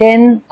10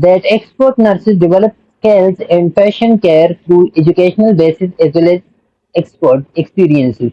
that expert nurses develop skills in patient care through educational basis as well as expert experiences।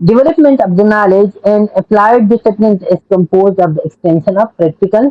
Development of the knowledge and applied disciplines is composed of the extension of practical।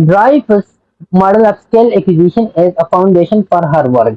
Dreyfus model of skill acquisition as a foundation for her work।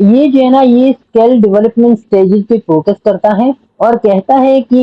یہ جو ہے نا یہ skill development stages پہ focus کرتا ہے اور کہتا ہے کہ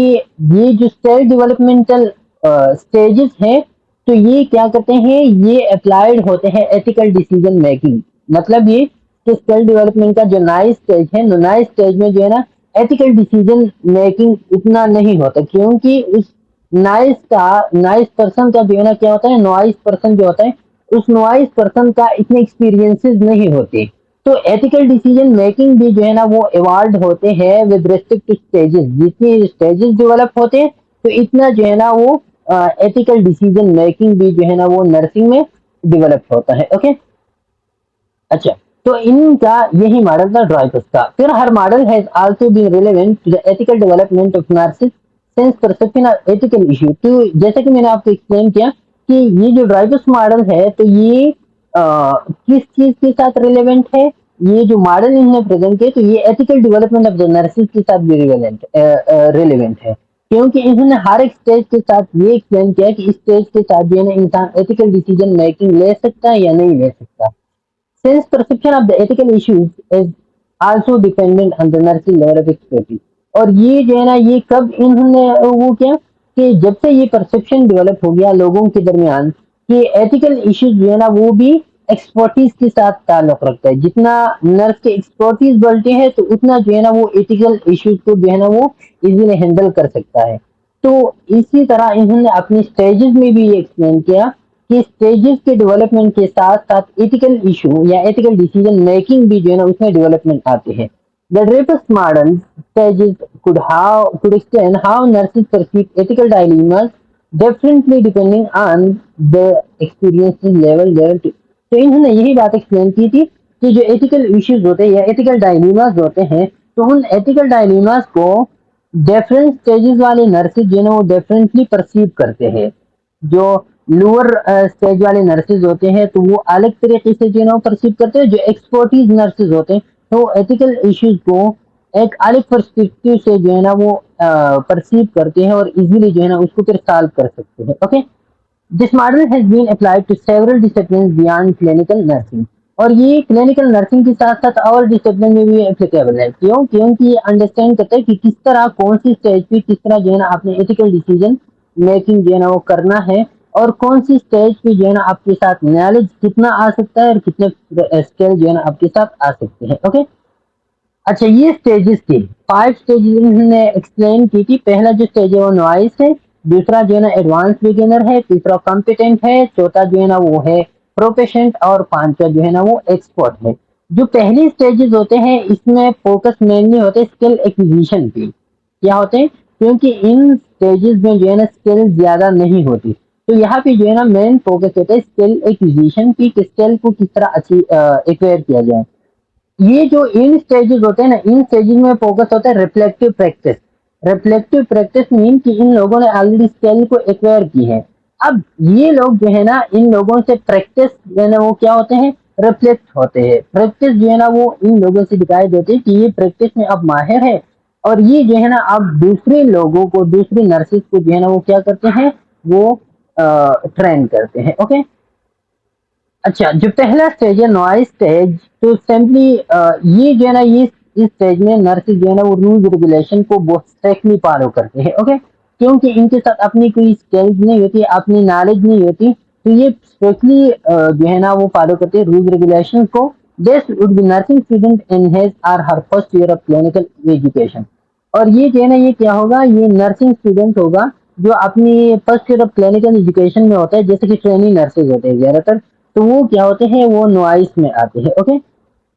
یہ جو اسکل ڈیولپمنٹل اسٹیجز ہیں تو یہ کیا کرتے ہیں، یہ اپلائیڈ ہوتے ہیں ایتھیکل ڈیسیجن میکنگ. مطلب یہ کہ اسکل ڈیولپمنٹ کا جو نائس اسٹیج ہے، نائس اسٹیج میں جو ہے نا ایتھیکل ڈیسیجن میکنگ اتنا نہیں ہوتا، کیونکہ اس نائس پرسن کا جو ہے نا کیا ہوتا ہے، نوائس پرسن جو ہوتا ہے اس نوائس پرسن کا اتنے ایکسپیرینس نہیں ہوتے. تو ایتھیکل ڈیسیجن میکنگ بھی جو ہے نا وہ ایوالڈ ہوتے ہیں ود ریسپیکٹ ٹو اسٹیجز. جتنی اسٹیجز ڈیولپ ہوتے ہیں تو اتنا جو ہے نا وہ ایتھیکل ڈیسیجن میکنگ بھی جو ہے نا وہ نرسنگ میں ڈیولپ ہوتا ہے. اوکے. اچھا، تو ان کا یہی ماڈل تھا ڈرائیوس کا. پھر ہر model has also been relevant to the ethical development of nurses sense perception of ethical issue. تو جیسا کہ میں نے آپ کو ایکسپلین کیا کہ یہ جو ڈرائیوس ماڈل ہے تو یہ کس چیز کے ساتھ ریلیونٹ ہے، یہ جو ماڈل انہوں نے پریزنٹ کیا تو یہ ethical development of the nurses کے ساتھ بھی ریلیونٹ ہے، کیونکہ انہوں نے ہر ایک اسٹیج کے ساتھ یہ ایکسپلین کیا کہ اس اسٹیج کے ساتھ جو ہے نا انسان ایتھیکل ڈیسیجن میکنگ لے سکتا ہے یا نہیں لے سکتا. Since perception of the ethical issues is also dependent on the nursing level of expertise. اور یہ جو ہے نا یہ کب انہوں نے وہ کیا کہ جب سے یہ پرسپشن ڈیولپ ہو گیا لوگوں کے درمیان کہ ایتھیکل ایشوز جو ہے نا وہ بھی ایکسپرٹیز کے ساتھ تعلق رکھتا ہے. جتنا نرس کے ایکسپرٹیز بڑھتے ہیں تو اتنا جو ہے نا وہ ایتھیکل ایشوز کو جو ہے نا وہ ایزیلی ہینڈل کر سکتا ہے. تو اسی طرح انہوں نے اپنی اسٹیجز میں بھی یہ ایکسپلین کیا کہ اسٹیجز کے ڈیولپمنٹ کے ساتھ ساتھ ایتھیکل ایشو یا ایتھیکل ڈیسیجن میکنگ بھی جو ہے نا اس میں ڈیولپمنٹ آتے ہیں. The Dreyfus model stages could explain how nurses perceive ethical dilemmas differently depending on the experiences level to. تو انہوں نے یہی بات ایکسپلین کی تھی کہ جو ایتھیکل ایشوز ہوتے ہیں یا ایتھیکل ڈائلیماز ہوتے ہیں تو ان ایتھیکل ڈائلیماز کو ڈیفرنٹ اسٹیجز والے نرسز جو ہے نا وہ ڈیفرنٹلی پرسیو کرتے ہیں. جو لوور اسٹیج والے نرسز ہوتے ہیں تو وہ الگ طریقے سے جو ہے نا پرسیو کرتے ہیں. جو ایکسپرٹیز نرسز ہوتے ہیں تو ایتھیکل ایشوز کو ایک الگ پرسپیکٹو سے جو ہے نا وہ پرسیو کرتے ہیں اور ایزیلی جو ہے نا اس کو پھر سالو کر سکتے ہیں. Okay. This model has been applied to several disciplines beyond clinical nursing. اور یہ کلینکل نرسنگ کے ساتھ ساتھ اور ڈسپلن میں بھی اپلیکیبل ہے. کیوں؟ کیونکہ یہ انڈرسٹینڈ کرتا ہے کہ کس طرح کون سی اسٹیج پہ کس طرح جو ہے نا آپ نے ایتھیکل ڈیسیجن میکنگ جو ہے نا وہ کرنا ہے اور کون سی اسٹیج پہ جو ہے نا آپ کے ساتھ نالج کتنا آ سکتا ہے اور کتنے اسکل جو ہے نا آپ کے ساتھ آ سکتے ہیں. اوکے. اچھا، یہ اسٹیجز کی 5 اسٹیجز انہوں نے ایکسپلین کی تھی. پہلا جو اسٹیج ہے وہ نوائس ہے، دوسرا جو ہے نا ایڈوانس بگنر ہے، تیسرا کمپیٹنٹ ہے، چوتھا جو ہے نا وہ ہے پروفیشنٹ اور پانچواں جو ہے نا وہ ایکسپرٹ ہے. جو پہلی اسٹیجز ہوتے ہیں اس میں فوکس مینلی ہوتے ہیں اسکل ایکوزیشن پہ. کیا ہوتے ہیں؟ کیونکہ ان اسٹیجز میں جو ہے نا اسکل زیادہ نہیں ہوتی تو یہاں پہ جو ہے نا مین فوکس ہوتا ہے اسکل ایکوزیشن کی کہ اسکل کو کس طرح ایکوائر کیا جائے. یہ جو ان اسٹیجز ہوتے ہیں نا ان اسٹیجز میں فوکس ہوتا ہے ریفلیکٹیو پریکٹس. ریفلیکٹیو پریکٹس مین کہ ان لوگوں نے آلریڈی اسکل کو ایکوائر کی ہے. اب یہ لوگ جو ہے نا ان لوگوں سے پریکٹس جو ہے نا وہ کیا ہوتے ہیں، ریفلیکٹ ہوتے ہیں. پریکٹس جو ہے نا وہ ان لوگوں سے دکھائی دیتے ہیں کہ یہ پریکٹس میں اب ماہر ہے اور یہ جو ہے نا اب دوسرے لوگوں کو دوسری نرسز کو جو ہے نا وہ کیا کرتے ہیں، وہ ٹرین کرتے ہیں. اوکے. اچھا، جو پہلا اسٹیج ہے نوائز اسٹیج تو سمپلی یہ جو ہے نا یہ اس اسٹیج میں نرسز جو ہے نا وہ رولز ریگولیشن کو بہت اسٹریکٹلی فالو کرتے ہیں. اوکے. کیونکہ ان کے ساتھ اپنی کوئی اسکلز نہیں ہوتی، اپنی نالج نہیں ہوتی تو یہ اسٹریکٹلی جو ہے نا وہ فالو کرتے ہیں رولز ریگولیشن کو. This would be nursing student in his or her first year of clinical education. اور یہ جو ہے نا یہ کیا ہوگا، یہ نرسنگ اسٹوڈنٹ ہوگا جو اپنی first year of clinical education میں ہوتا ہے. جیسے کہ ٹریننگ نرسز ہوتے ہیں زیادہ تر تو وہ کیا ہوتے ہیں، وہ نوائس میں آتے ہیں. Okay.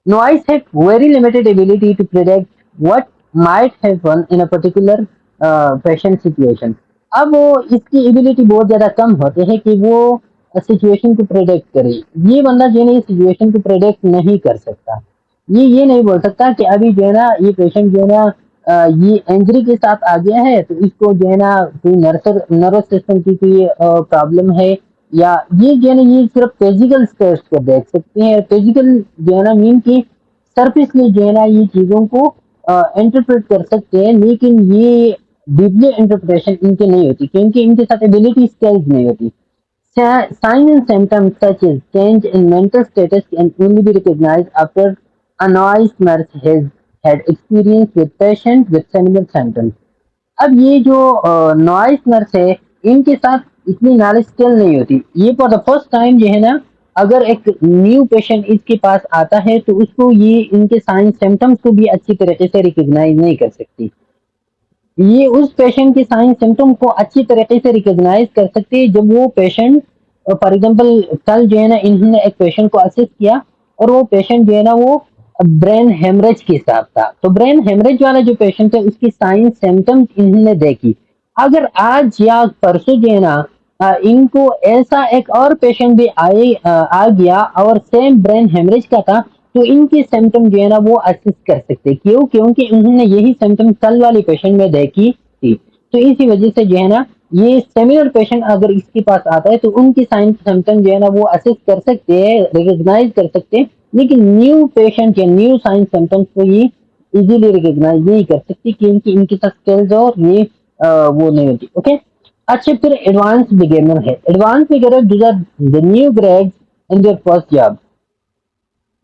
Noise have very limited ability to predict what might happen in a particular patient situation. اب وہ اس کی ایبلٹی بہت زیادہ کم ہوتے ہیں کہ وہ سچویشن کو پریڈکٹ کرے. یہ بندہ جو ہے نا یہ سچویشن کو پریڈکٹ نہیں کر سکتا. یہ نہیں بول سکتا کہ ابھی جو ہے نا یہ پیشنٹ جو ہے نا یہ انجری کے ساتھ آ گیا ہے تو اس کو جو ہے نا کوئی نروس سسٹم کی کوئی پرابلم ہے یا یہ جو ہے نا یہ صرف فزیکل اسٹیٹس کو دیکھ سکتے ہیں. فزیکل جو ہے نا مین کی سرفیس میں جو ہے نا یہ چیزوں کو انٹرپریٹ کر سکتے ہیں لیکن یہ ڈیپلی انٹرپریشن ان کے نہیں ہوتی کیونکہ ان کے ساتھ ایبلٹی اسکلز نہیں ہوتی. Signs and symptoms such as change in mental status can only be recognized after a noise nurse has had experience with patient with similar symptoms. اب یہ جو نوائس نرس ہے ان کے ساتھ اتنی نالج اسکل نہیں ہوتی. یہ فار دا فرسٹ ٹائم جو ہے نا اگر ایک نیو پیشنٹ اس کے پاس آتا ہے تو اس کو یہ ان کے سائن سمٹمس کو بھی اچھی طریقے سے ریکگنائز نہیں کر سکتی. یہ اس پیشنٹ کے سائن سمٹم کو اچھی طریقے سے ریکگنائز کر سکتے ہیں جب وہ پیشنٹ فار ایگزامپل کل جو ہے نا انہوں نے ایک پیشنٹ کو اسس کیا اور وہ پیشنٹ جو ہے نا وہ برین ہیمریج کے ساتھ تھا. تو برین ہیمریج والا جو پیشنٹ ہے اس کی سائن سمٹمس انہوں نے دیکھی. اگر آج یا پرسوں جو ہے نا ان کو ایسا ایک اور پیشنٹ بھی آ گیا اور سیم برین ہیمریج کا تھا تو ان کی سمٹم جو ہے نا وہ اسس کر سکتے. کیوں؟ کیونکہ انہوں نے یہی سمٹم کل والے پیشنٹ میں دیکھی تھی. تو اسی وجہ سے جو ہے نا یہ سیملر پیشنٹ اگر اس کے پاس آتا ہے تو ان کی سائن سمٹم جو ہے نا وہ اسس کر سکتے ہیں, ریکگنائز کر سکتے ہیں, لیکن نیو پیشنٹ یا نیو سائن سمٹمس کو یہ ایزیلی ریکگنائز نہیں کر سکتی کیونکہ ان کے ساتھ اسکلز اور یہ وہ نہیں ہوتی. اوکے, اچھا پھر ایڈوانس بگینر ہے. Advance beginner these are the new grad in their first job.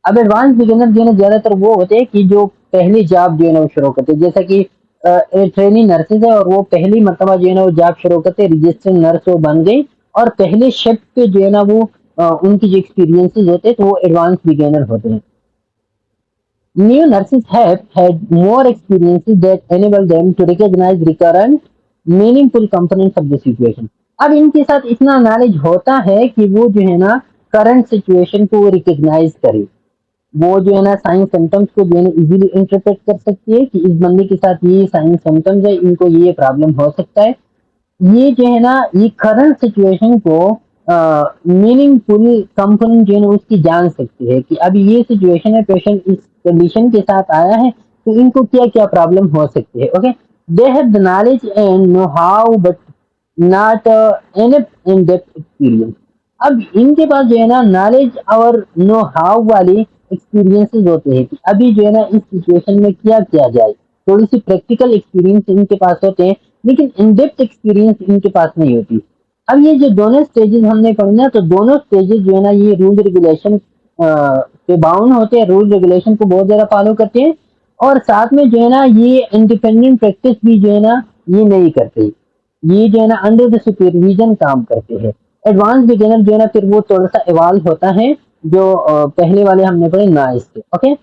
اب ایڈوانس بگنر جو ہے نا زیادہ تر وہ ہوتے ہیں کہ جو پہلی جاب جو ہے نا وہ شروع کرتے ہیں, جیسا کہ ٹریننگ نرسز ہے اور وہ پہلی مرتبہ جو ہے نا وہ جاب شروع کرتے, رجسٹرڈ نرس وہ بن گئی اور پہلے شفٹ پہ جو ہے نا وہ ان کی جو ایکسپیرینسز ہوتے ہیں تو وہ ایڈوانس بگنر ہوتے ہیں. New nurses have had more experiences that enable them to recognize recurrent, meaningful components of the situation. اب ان کے ساتھ اتنا نالج ہوتا ہے کہ وہ جو ہے نا کرنٹ سچویشن کو ریکگنائز کرے. وہ جو ہے نا سائن سمٹمس کو جو ہے نا ایزیلی انٹرپریٹ کر سکتی ہے کہ اس بندے کے ساتھ یہ سائن سمٹمس ہے, ان کو یہ پرابلم ہو سکتا ہے. یہ جو ہے نا یہ کرنٹ سچویشن کو میننگ فل کمپوننٹ جو ہے نا اس کی جان سکتی ہے کہ ابھی یہ سچویشن ہے, پیشنٹ اس کنڈیشن کے ساتھ آیا ہے تو ان کو کیا کیا پرابلم ہو سکتی ہے. Okay, they have the knowledge and know how but not in depth experience. اب ان کے پاس جو ہے نا نالج اور نو ہاؤ والی ایکسپیرینس ہوتے ہیں کہ ابھی جو ہے نا اس سچویشن میں کیا کیا جائے. تھوڑی سی پریکٹیکل ایکسپیرینس ان کے پاس ہوتے ہیں لیکن ان ڈیپتھ ایکسپیرینس ان کے پاس نہیں ہوتی. اب یہ جو دونوں اسٹیجز ہم نے پڑھی نا تو دونوں اسٹیجز جو ہے نا یہ رول ریگولیشن پہ باؤنڈ ہوتے ہیں, رول ریگولیشن کو بہت زیادہ فالو کرتے ہیں اور ساتھ میں جو ہے نا یہ انڈیپینڈنٹ پریکٹس بھی جو ہے نا یہ نہیں کرتے. یہ جو ہے نا انڈر دا سپرویژن کام کرتے ہیں. ایڈوانس بگنر جو ہے نا پھر وہ تھوڑا سا ایوالو ہوتا ہے جو پہلے والے ہم نے پڑھے نائس کے. اوکے,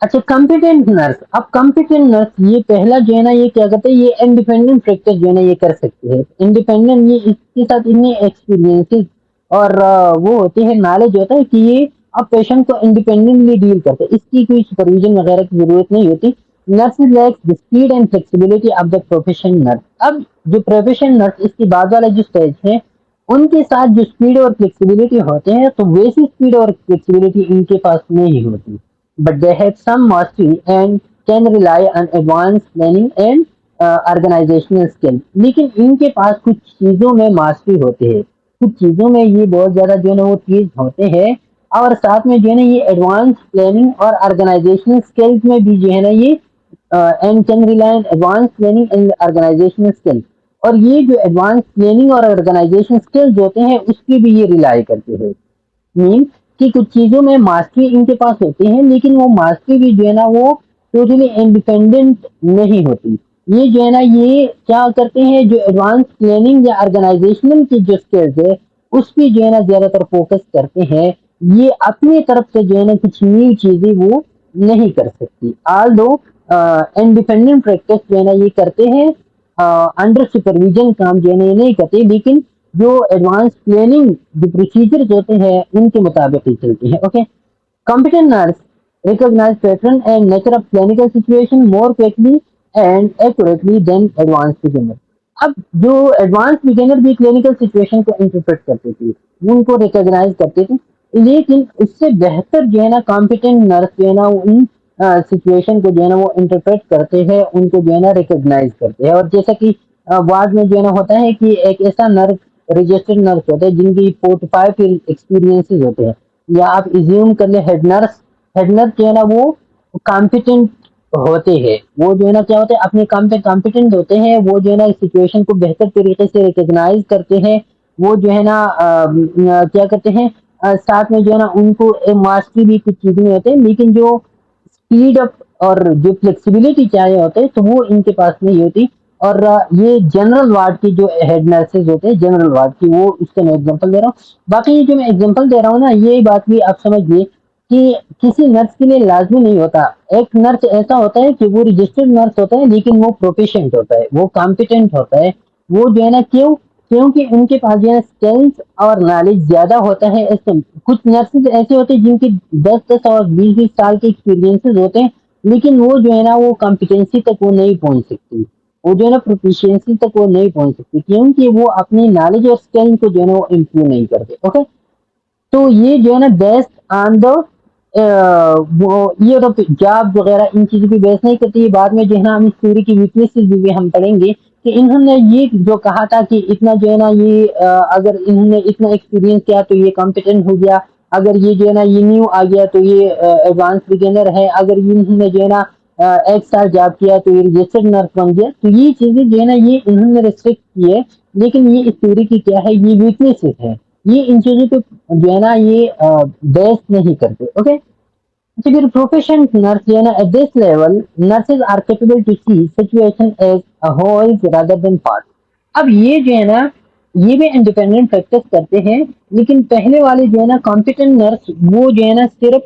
اچھا کمپیٹنٹ نرس. اب کمپیٹنٹ نرس یہ پہلا جو ہے نا یہ کیا کرتے ہیں, یہ انڈیپینڈنٹ پریکٹس جو ہے نا یہ کر سکتے ہیں. انڈیپینڈنٹ یہ اس کے ساتھ اتنے ایکسپیرینس اور وہ ہوتے ہیں, نالج ہوتا ہے کہ یہ اب پیشنٹ کو انڈیپینڈنٹلی ڈیل کرتے, اس کی کوئی سپرویژن وغیرہ کی ضرورت نہیں ہوتی. Nurses lacks the speed and flexibility of the profession nurse. اب جو پروفیشن نرس اس کی بعد والا جو اسٹیج ہے ان کے ساتھ جو اسپیڈ اور فلیکسیبلٹی ہوتے ہیں تو ویسی اسپیڈ اور فلیکسیبلٹی ان کے پاس نہیں ہوتی. But they have some mastery and can rely on advance planning and organisational skill. لیکن ان کے پاس کچھ چیزوں میں ماسٹری ہوتے ہیں, کچھ چیزوں میں یہ بہت زیادہ جو ہے نا وہ چیز ہوتے ہیں اور ساتھ میں جو ہے نا یہ ایڈوانس پلاننگ اور آرگنائزیشنل اسکلس میں بھی جو ہے نا یہ and can rely on advance planning and organisational skill. اور یہ جو ایڈوانس پلاننگ اور آرگنائزیشن اسکلز ہوتے ہیں اس کی بھی یہ ریلائی کرتے ہیں. مین کہ کچھ چیزوں میں ماسٹری ان کے پاس ہوتی ہے لیکن وہ ماسٹری بھی جو ہے نا وہ ٹوٹلی انڈیپینڈنٹ نہیں ہوتی. یہ جو ہے نا یہ کیا کرتے ہیں, جو ایڈوانس پلاننگ یا آرگنائزیشنل کی جو اسکلز ہے اس پہ جو ہے نا زیادہ تر فوکس کرتے ہیں. یہ اپنی طرف سے جو ہے نا کچھ نئی چیزیں وہ نہیں کر سکتی. آل دو انڈیپینڈنٹ پریکٹس جو ہے نا یہ کرتے ہیں, انڈر سپرویژن کام جو ہے نا یہ نہیں کرتے, لیکن جو ایڈوانس پلاننگ جو پروسیجر ہوتے ہیں ان کے مطابق ہی چلتے ہیں. Okay, competent nurse recognise pattern and nature of clinical situation more quickly and accurately than advance beginner. اب جو ایڈوانس بگنر بھی کلینکل سچویشن کو انٹرپریٹ کرتے تھے, ان کو ریکگنائز کرتے تھے, لیکن اس سے بہتر جو ہے نا کمپیٹنٹ نرس جو ہے نا ان سچویشن کو جو ہے نا وہ انٹرپریٹ کرتے ہیں, ان کو جو ہے نا ریکگنائز کرتے ہیں. اور جیسا کہ وارڈ میں جو ہے نا ہوتا ہے کہ ایک ایسا نرس رجسٹرڈ نرس ہوتا ہے جن کی 45 ایکسپیرینس ہوتے ہیں, یا آپ ایزیوم کر لیں ہیڈ نرس جو ہے نا وہ کمپیٹنٹ ہوتے ہیں. وہ جو ہے نا کیا ہوتے ہیں اپنے کام پہ کمپیٹنٹ ہوتے ہیں, وہ جو ہے نا سچویشن کو بہتر طریقے سے ریکگنائز کرتے ہیں. وہ جو ہے نا کیا کرتے ہیں ساتھ میں جو ہے نا ان کو ماسٹری بھی کچھ چیزیں ہوتے ہیں, لیکن جو اسپیڈ اپ اور جو فلیکسیبلٹی چاہیے ہوتے تو وہ ان کے پاس نہیں ہوتی. اور یہ جنرل وارڈ کی جو ہیڈ نرسز ہوتے ہیں جنرل وارڈ کی، وہ اس کا میں ایگزامپل دے رہا ہوں. باقی یہ جو میں ایگزامپل دے رہا ہوں نا، یہ بات بھی آپ سمجھیے کہ کسی نرس کے لیے لازمی نہیں ہوتا. ایک نرس ایسا ہوتا ہے کہ وہ رجسٹرڈ نرس ہوتا ہے لیکن وہ پروفیشنٹ ہوتا ہے، وہ کمپیٹنٹ ہوتا ہے. وہ جو ہے نا کیونکہ ان کے پاس جو ہے اسکلس اور نالج زیادہ ہوتا ہے. ایسے کچھ نرسز ایسے ہوتے ہیں جن کی 10 اور 20 سال کے ایکسپیرینس ہوتے ہیں، لیکن وہ جو ہے نا وہ کمپیٹنسی تک وہ نہیں پہنچ سکتی، وہ جو ہے نا پروفیشنسی تک وہ نہیں پہنچ سکتی کیونکہ وہ اپنی نالج اور اسکل کو جو ہے نا وہ امپروو نہیں کرتے. اوکے، تو یہ جو ہے نا بیسڈ آن دا یہ جاب وغیرہ ان چیزوں پہ بیس نہیں کرتی. بعد میں جو ہے نا ہم اس تھیوری کی ویکنیسز بھی ہم پڑھیں گے کہ انہوں نے یہ جو کہا تھا کہ اتنا جو ہے نا یہ اگر انہوں نے اتنا ایکسپیرینس کیا تو یہ کمپیٹنٹ ہو گیا، اگر یہ جو ہے نا یہ نیو آ گیا تو یہ ایڈوانس بگنر ہے، اگر انہوں نے جو ہے نا 1 سال جاب کیا تو یہ رجسٹرڈ نرس بن گیا. تو یہ چیزیں جو ہے نا یہ انہوں نے ریسٹرکٹ کی ہے، لیکن یہ اس تھیوری کی کیا ہے، یہ ویکنیسز ہے. یہ ان چیزوں پہ جو ہے نا یہ بیس نہیں کرتے. اوکے، اچھا پھر پروفیشن نرس جو ہے نا at this level nurses are capable to see situation as whole rather than part. اب یہ جو ہے نا یہ بھی انڈیپینڈنٹ پریکٹس کرتے ہیں، لیکن پہلے والے جو ہے نا کمپیٹنٹ نرس وہ جو ہے نا صرف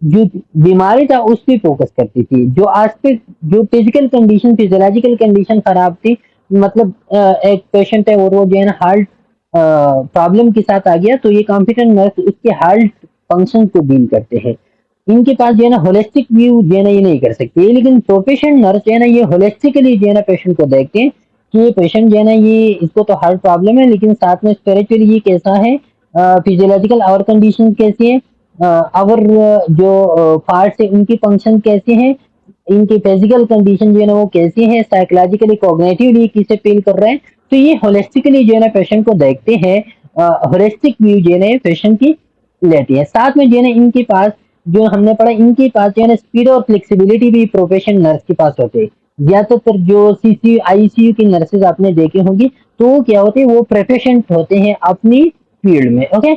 جو بیماری تھا اس پہ فوکس کرتی تھی. جو آج پہ جو فزیکل کنڈیشن فیزولوجیکل کنڈیشن خراب تھی، مطلب ایک پیشنٹ ہے اور وہ جو ہے نا ہارٹ پرابلم کے ساتھ آ گیا تو یہ کمپیٹنٹ نرس اس کے ہارٹ فنکشن کو ڈیل کرتے ہیں. ان کے پاس جو ہے نا ہولسٹک ویو جو ہے نا یہ نہیں کر سکتے، لیکن پروفیشنل نرس جو ہے نا یہ ہولسٹکلی جو ہے نا پیشنٹ کو دیکھتے ہیں کہ یہ پیشنٹ جو ہے نا یہ اس کو تو ہارٹ پرابلم ہے لیکن ساتھ میں اسپیریچولی یہ کیسا ہے، فیزیولوجیکل اور کنڈیشن کیسی ہے، اور جو پارٹس ہیں ان کی فنکشن کیسی ہیں، ان کی فزیکل کنڈیشن جو ہے نا وہ کیسی ہے، سائیکولوجیکلی کوگنیٹولی کسے فیل کر رہے ہیں. تو یہ ہولسٹکلی جو ہے نا پیشنٹ کو دیکھتے ہیں، ہولسٹک ویو جو ہے نا پیشنٹ کی لیتی ہے. ساتھ میں جو ہے نا ان کے پاس جو ہم نے پڑھا ان کے پاس جو ہے نا اسپیڈ اور فلیکسیبلٹی بھی پروفیشنل نرس کے پاس ہوتے ہیں. زیادہ تر جو سی کی نرسز آپ نے دیکھی ہوں گی تو وہ کیا ہوتے ہیں، وہ پروفیشنٹ ہوتے ہیں اپنی فیلڈ میں. Okay,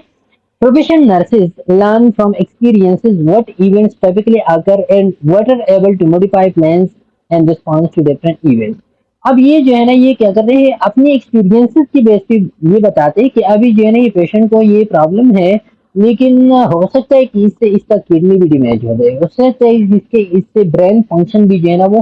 professional nurses learn from experiences what events typically occur and what are able to modify plans and response to different events. اب یہ جو ہے نا یہ کیا کرتے ہیں، اپنی ایکسپیرینس کی بیس پہ یہ بتاتے ہیں کہ ابھی جو ہے نا یہ پیشنٹ کو یہ پرابلم ہے، لیکن ہو سکتا ہے کہ اس سے اس کا کڈنی بھی ڈیمیج ہو جائے، اس سے اس سے برین فنکشن بھی جو ہے نا وہ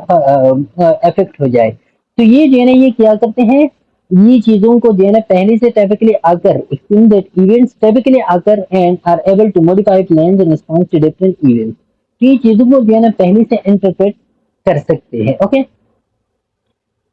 افیکٹ ہو جائے. تو یہ جو ہے نا یہ کیا کرتے ہیں، یہ چیزوں کو جو ہے نا پہلے سے ٹیپیکلی آ کر ایونٹس ٹیپیکلی آ کر and are able to modify plans in response to different events. یہ چیزوں کو جو ہے نا پہلے سے انٹرپریٹ کر سکتے ہیں. اوکے،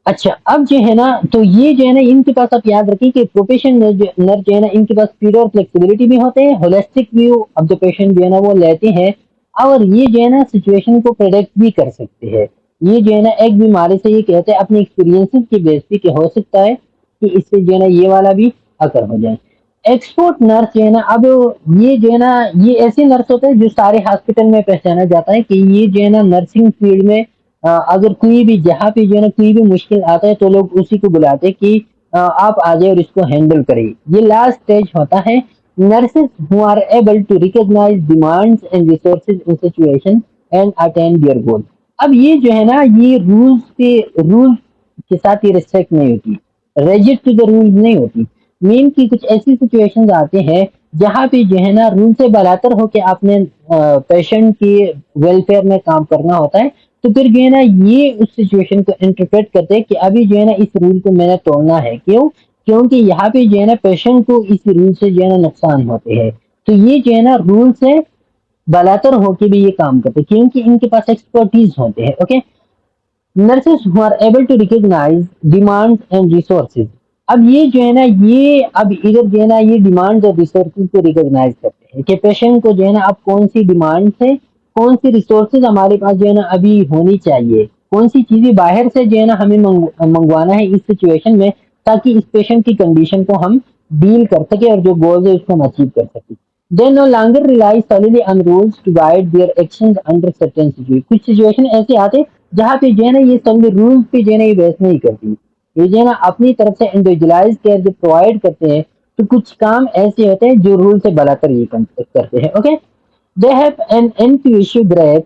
اچھا اب جو ہے نا تو یہ جو ہے نا ان کے پاس آپ یاد رکھیں کہ پروفیشن نر جو ہے نا ان کے پاس اسپیڈ اور فلیکسیبلٹی بھی ہوتے ہیں، holistic view of the patient جو ہے نا وہ لیتے ہیں، اور یہ جو ہے نا سچویشن کو پریڈکٹ بھی کر سکتے ہیں. یہ جو ہے نا ایک بیماری سے یہ کہتے ہیں اپنی ایکسپیرینس کی بیس پہ کہ ہو سکتا ہے کہ اس سے جو ہے نا یہ والا بھی اکر ہو جائے. ایکسپورٹ نرس جو ہے نا اب یہ جو ہے نا یہ ایسے نرس ہوتے ہیں جو سارے ہاسپٹل میں پہچانا جاتا ہے کہ یہ جو ہے نا نرسنگ فیلڈ میں اگر کوئی بھی جہاں پہ جو ہے نا کوئی بھی مشکل آتا ہے تو لوگ اسی کو بلاتے کہ آپ آ جائے اور اس کو ہینڈل کریں. یہ لاسٹ اسٹیج ہوتا ہے. nurses who are able to recognize demands and resources in situation and attain their goal. اب یہ جو ہے نا یہ رولز کے ساتھ یہ ریسپیکٹ نہیں ہوتی، ریجٹ ٹو دا رولز نہیں ہوتی. مین کی کچھ ایسی سچویشن آتے ہیں جہاں پہ جو ہے نا رول سے بالاتر ہو کے آپ نے پیشنٹ کی ویلفیئر میں کام کرنا ہوتا ہے. تو پھر جو ہے نا یہ اس سچویشن کو انٹرپریٹ کرتے ہیں کہ ابھی جو ہے نا اس رول کو میں نے توڑنا ہے. کیونکہ یہاں پہ جو ہے نا پیشنٹ کو اس رول سے جو ہے نا نقصان ہوتے ہیں. تو یہ جو ہے نا رول سے بالاتر ہو کے بھی یہ کام کرتے ہیں کیونکہ ان کے پاس ایکسپرٹیز ہوتے ہیں. Okay, nurses who are able to recognize demands and resources. اب یہ جو ہے نا یہ اب ادھر جو ہے نا یہ ڈیمانڈ اور ریسورسز کو ریکوگنائز کرتے ہیں کہ پیشنٹ کو جو ہے نا اب کون سی ڈیمانڈ ہے، کون سی ریسورسز ہمارے پاس جو ہے نا ابھی ہونی چاہیے، کون سی چیزیں باہر سے جو ہے نا ہمیں منگوانا ہے اس سچویشن میں تاکہ اس پیشنٹ کی کنڈیشن کو ہم ڈیل کر سکیں اور جو گولز ہے اس کو ہم اچیو کر سکیں. They no longer rely solely on rules to guide their actions under certain situations. کچھ سچویشن ایسے آتے جہاں پہ جو ہے نا یہ سب رولز پہ جو ہے نا یہ بیس نہیں کرتی، یہ جو ہے نا اپنی طرف سے انڈیویجلائز کیئر جو پرووائڈ کرتے ہیں. تو کچھ کام ایسے ہوتے ہیں جو رول سے بلا کر یہ کرتے ہیں. Okay, they have an intuition break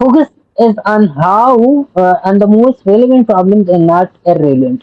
focus is on how and the most relevant problems and not irrelevant।